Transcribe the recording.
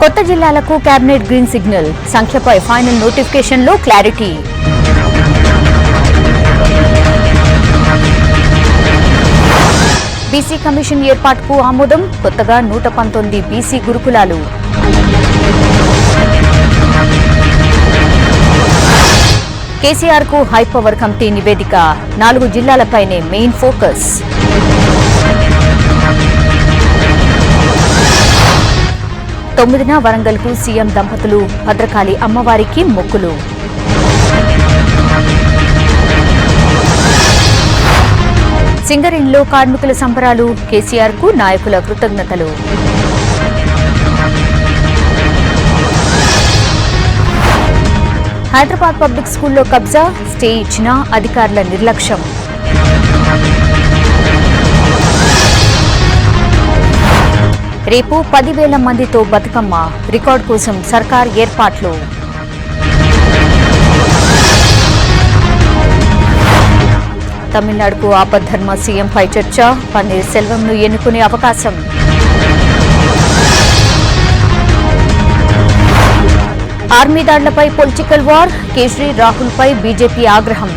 కొత్త జిల్లాలకు cabinet green signal, సంఖ్యపై final నోటిఫికేషన్లో క్లారిటీ. బీసీ కమిషన్ ఏర్పాటుకు ఆమోదం, కొత్తగా 119 బీసీ గురుకులాలు. కేసీఆర్ కు హైపవర్ కమిటీ నివేదిక, 4 జిల్లాలపైనే మెయిన్ ఫోకస్. తొమ్మిదిన వరంగల్కు సీఎం దంపతులు, భద్రకాళి అమ్మవారికి మొక్కులు. సింగరేణిలో కార్మికుల సంబరాలు, కేసీఆర్ కు నాయకుల కృతజ్ఞతలు. హైదరాబాద్ పబ్లిక్ స్కూల్లో కబ్జా, స్టే ఇచ్చినా అధికారుల నిర్లక్ష్యం. రేపు 10,000 మందితో బతుకమ్మ, రికార్డు కోసం సర్కార్ ఏర్పాట్లు. తమిళనాడుకు ఆపద్ధర్మ సీఎంపై చర్చ, పన్నీర్ సెల్వంను ఎన్నుకునే అవకాశం. ఆర్మీ దాడులపై పొలిటికల్ వార్, కేజ్రీ రాహుల్పై బీజేపీ ఆగ్రహం.